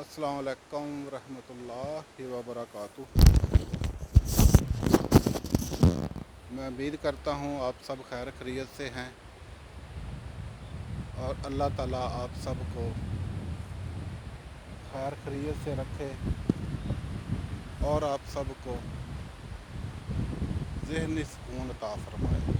अस्सलाम वालेकुम रहमतुल्लाहि व बरकातुहू। मैं उम्मीद करता हूँ आप सब खैर खैरियत से हैं और अल्लाह ताला आप सबको खैर खैरियत से रखे और आप सबको ज़हनी सुकून अता फरमाए।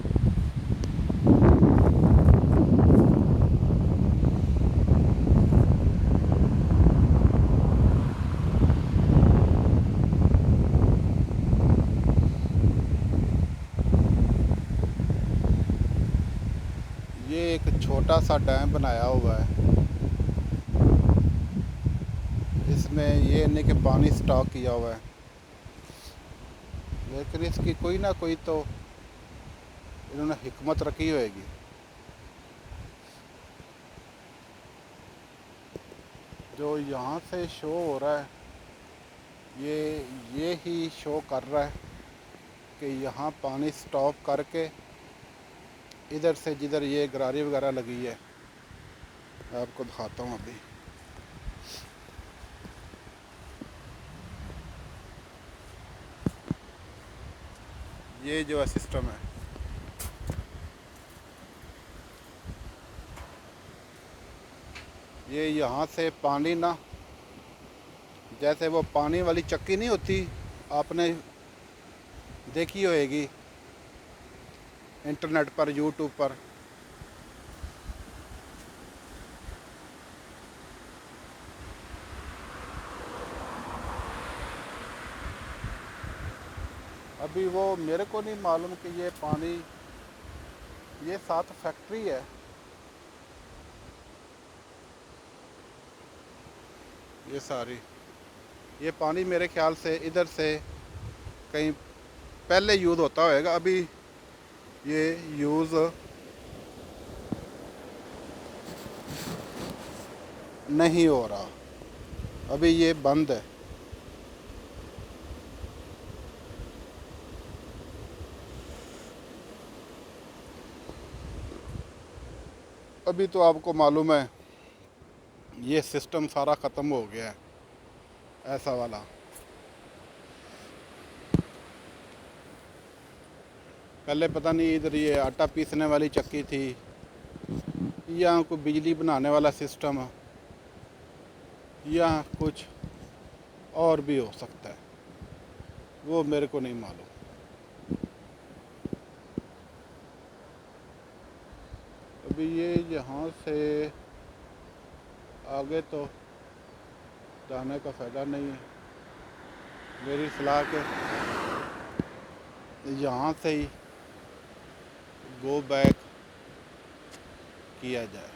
ये एक छोटा सा डैम बनाया हुआ है। इसमें ये नहीं कि पानी स्टॉक किया हुआ है, लेकिन इसकी कोई ना कोई तो इन्होंने हिकमत रखी होगी। जो यहाँ से शो हो रहा है ये ही शो कर रहा है कि यहाँ पानी स्टॉप करके इधर से जिधर ये गरारी वगैरह लगी है, मैं आपको दिखाता हूँ अभी। ये जो है सिस्टम है, ये यहाँ से पानी ना, जैसे वो पानी वाली चक्की नहीं होती, आपने देखी होगी इंटरनेट पर, यूट्यूब पर। अभी वो मेरे को नहीं मालूम कि ये पानी, ये साथ फैक्ट्री है। ये सारी ये पानी मेरे ख्याल से इधर से कहीं पहले यूज़ होता होएगा। अभी ये यूज़ नहीं हो रहा, अभी ये बंद है। अभी तो आपको मालूम है ये सिस्टम सारा ख़त्म हो गया है, ऐसा वाला। पहले पता नहीं इधर ये आटा पीसने वाली चक्की थी या कोई बिजली बनाने वाला सिस्टम, या कुछ और भी हो सकता है, वो मेरे को नहीं मालूम। अभी ये यहाँ से आगे तो जाने का फ़ायदा नहीं है। मेरी सलाह के यहाँ से ही गो बैक किया जाए।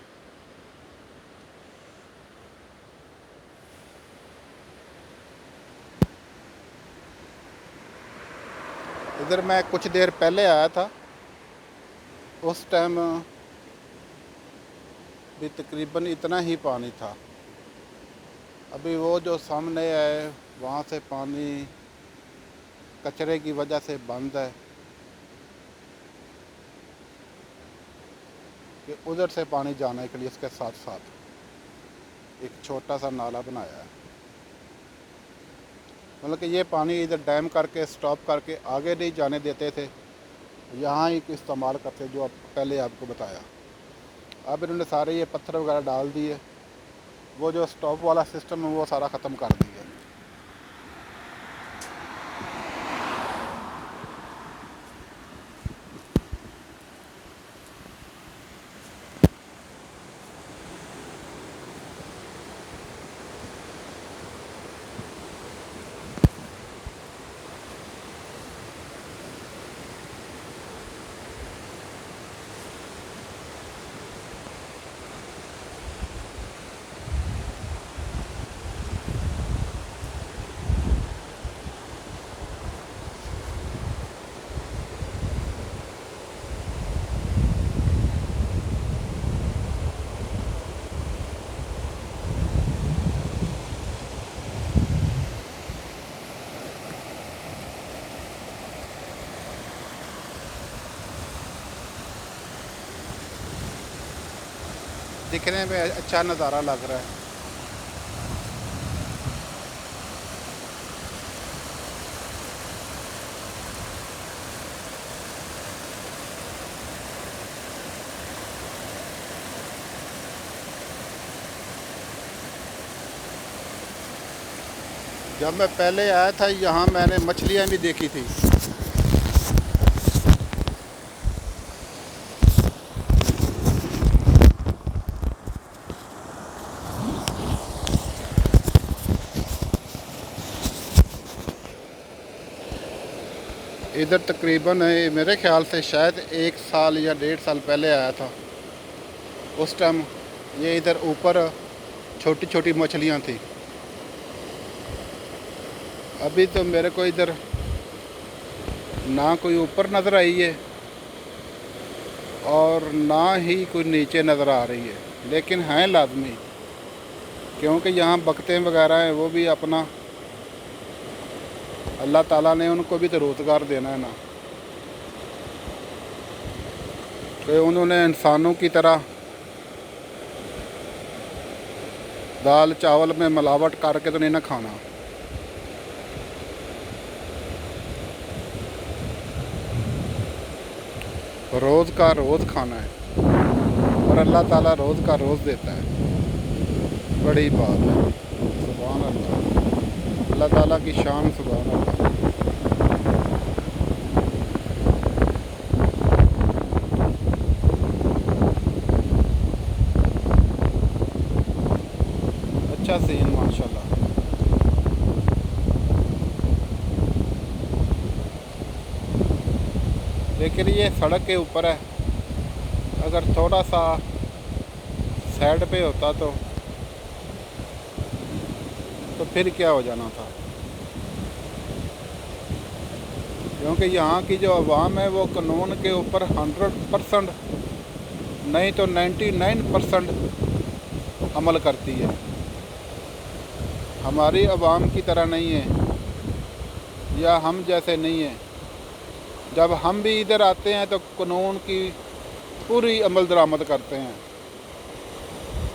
इधर मैं कुछ देर पहले आया था, उस टाइम भी तकरीबन इतना ही पानी था। अभी वो जो सामने है वहाँ से पानी कचरे की वजह से बंद है, कि उधर से पानी जाने के लिए इसके साथ साथ एक छोटा सा नाला बनाया है। मतलब कि ये पानी इधर डैम करके स्टॉप करके आगे नहीं जाने देते थे, यहाँ ही इस्तेमाल करते, जो पहले आपको बताया। अब इन्होंने सारे ये पत्थर वगैरह डाल दिए, वो जो स्टॉप वाला सिस्टम है वो सारा ख़त्म कर दिया। दिखने में अच्छा नज़ारा लग रहा है। जब मैं पहले आया था यहाँ मैंने मछलियाँ भी देखी थी। इधर तकरीबन मेरे ख्याल से शायद 1 साल या 1.5 साल पहले आया था। उस टाइम ये इधर ऊपर छोटी छोटी मछलियाँ थी। अभी तो मेरे को इधर ना कोई ऊपर नज़र आई है और ना ही कोई नीचे नज़र आ रही है, लेकिन हैं लाजमी, क्योंकि यहाँ बकते वगैरह हैं, वो भी अपना अल्लाह ताला ने उनको भी तो रोज़गार देना है ना, कि उन्होंने इंसानों की तरह दाल चावल में मिलावट करके तो नहीं ना खाना। रोज़ का रोज़ खाना है और अल्लाह ताला रोज़ का रोज़ देता है। बड़ी बात है, सुभान अल्लाह, अल्लाह ताला की शान, सुभान अल्लाह। अच्छा सीन माशाल्लाह। लेकिन ये सड़क के ऊपर है, अगर थोड़ा सा साइड पे होता तो फिर क्या हो जाना था, क्योंकि यहाँ की जो आवाम है वो कानून के ऊपर 100% नहीं तो 99% अमल करती है। हमारी आवाम की तरह नहीं है या हम जैसे नहीं है। जब हम भी इधर आते हैं तो कानून की पूरी अमल दरामद करते हैं,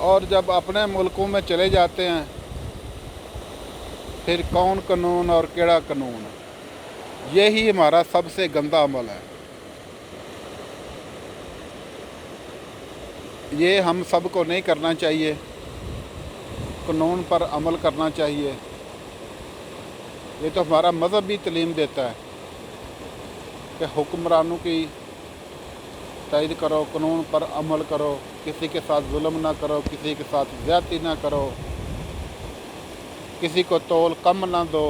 और जब अपने मुल्कों में चले जाते हैं फिर कौन कानून और केड़ा कानून, यही हमारा सबसे गंदा अमल है। ये हम सब को नहीं करना चाहिए, कानून पर अमल करना चाहिए। ये तो हमारा मज़हब भी तालीम देता है कि हुक्मरानों की तायद करो, कानून पर अमल करो, किसी के साथ जुल्म ना करो, किसी के साथ ज़्यादती ना करो, किसी को तोल कम ना दो,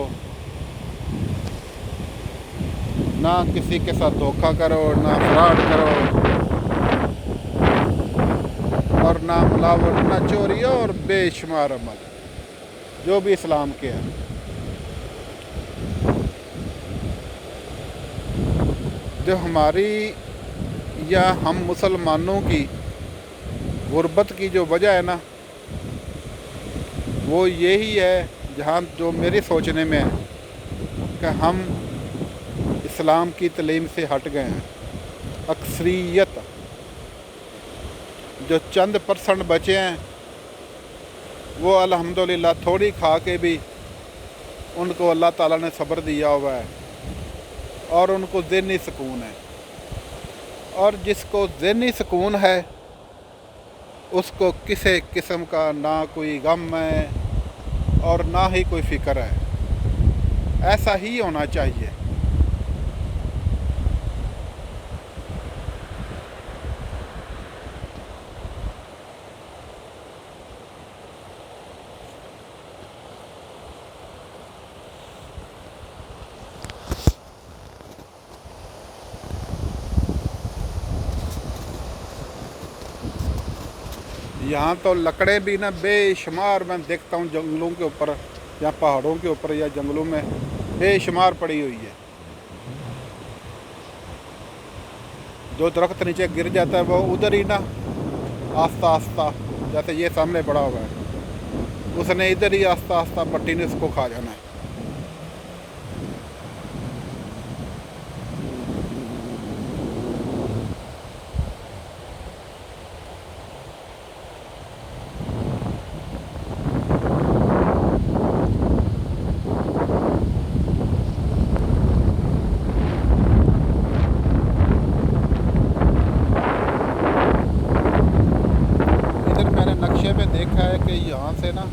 ना किसी के साथ धोखा करो, ना फ्रॉड करो, और ना मिलावट, ना चोरी, और बेशुमार अमल जो भी इस्लाम के हैं। जो हमारी या हम मुसलमानों की गुर्बत की जो वजह है ना, वो यही है, जहाँ जो मेरे सोचने में है कि हम इस्लाम की तालीम से हट गए हैं। अक्सरियत जो चंद % बचे हैं वो अल्हम्दुलिल्लाह थोड़ी खा के भी उनको अल्लाह ताला ने सब्र दिया हुआ है और उनको ज़हनी सुकून है। और जिसको ज़हनी सुकून है उसको किसी किस्म का ना कोई गम है और ना ही कोई फ़िक्र है। ऐसा ही होना चाहिए। यहाँ तो लकड़ें भी ना बेशुमार मैं देखता हूँ, जंगलों के ऊपर या पहाड़ों के ऊपर या जंगलों में बेशुमार पड़ी हुई है। जो दरख्त नीचे गिर जाता है वो उधर ही ना आस्ता आस्ता, जैसे ये सामने पड़ा हुआ है, उसने इधर ही आस्ता आस्ता पट्टी ने उसको खा जाना है। इधर मैंने नक्शे पे देखा है कि यहाँ से ना,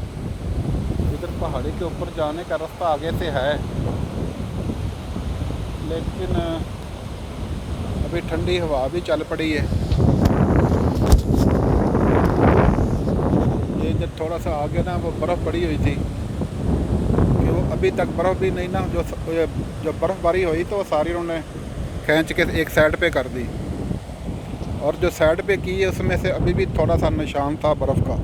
इधर पहाड़ी के ऊपर जाने का रास्ता आगे से है, लेकिन अभी ठंडी हवा भी चल पड़ी है। ये जब थोड़ा सा आगे ना वो बर्फ़ पड़ी हुई थी कि वो अभी तक बर्फ़ भी नहीं ना, जो बर्फ़बारी हुई तो वो सारी उन्होंने खींच के एक साइड पे कर दी, और जो साइड पे की है उसमें से अभी भी थोड़ा सा निशान था बर्फ़ का।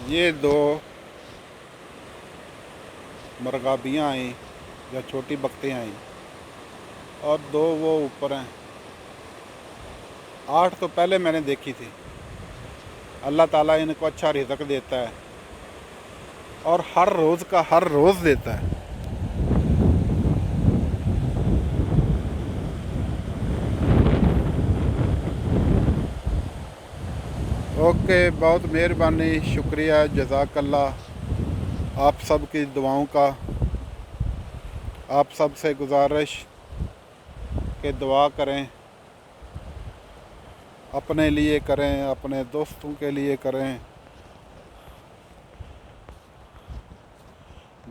ये दो मरगाबियाँ आई या छोटी बकरियाँ आई, और दो वो ऊपर हैं। 8 तो पहले मैंने देखी थी। अल्लाह ताला इनको अच्छा रिज़्क देता है, और हर रोज़ का हर रोज़ देता है। ओके, बहुत मेहरबानी, शुक्रिया, जज़ाकल्लाह आप सब की दुआओं का। आप सब से गुजारिश कि दुआ करें, अपने लिए करें, अपने दोस्तों के लिए करें,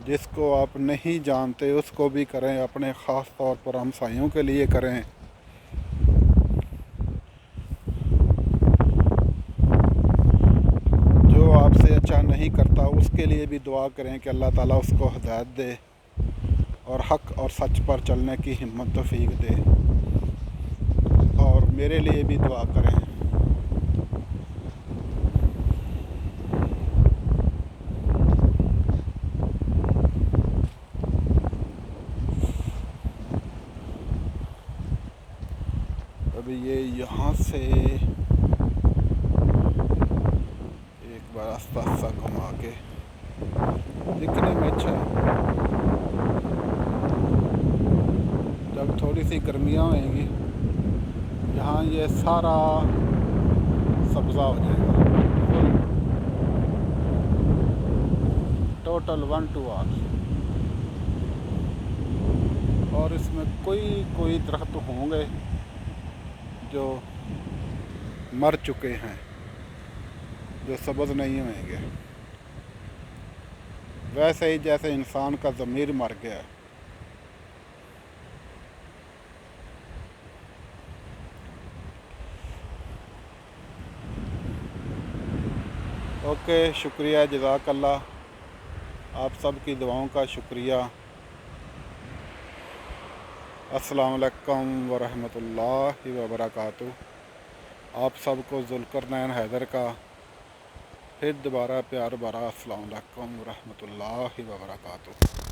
जिसको आप नहीं जानते उसको भी करें, अपने ख़ास तौर पर हमसायों के लिए करें। जो आपसे अच्छा नहीं करता उसके लिए भी दुआ करें कि अल्लाह ताला उसको हिदायत दे और हक़ और सच पर चलने की हिम्मत तौफीक दे, और मेरे लिए भी दुआ करें। अभी ये यहाँ से एक बार आस्ता आस्ता घुमा के, दिखने में अच्छा है। जब थोड़ी सी गर्मियाँ होंगी यहाँ ये सारा सब्ज़ा हो जाएगा, फुल टोटल 1 2 आवर्स। और इसमें कोई दरख्त होंगे जो मर चुके हैं, जो सब्ज़ नहीं होंगे, वैसे ही जैसे इंसान का ज़मीर मर गया है। ओके, शुक्रिया, जज़ाकल्लाह आप सब की दुआओं का शुक्रिया। अस्सलाम वालेकुम वरहमतुल्लाहि वबरकातुहू। आप सबको ज़ुल्क़रनैन हैदर का फिर दोबारा प्यार भरा अस्सलाम वालेकुम वरहमतुल्लाहि वबरकातुहू।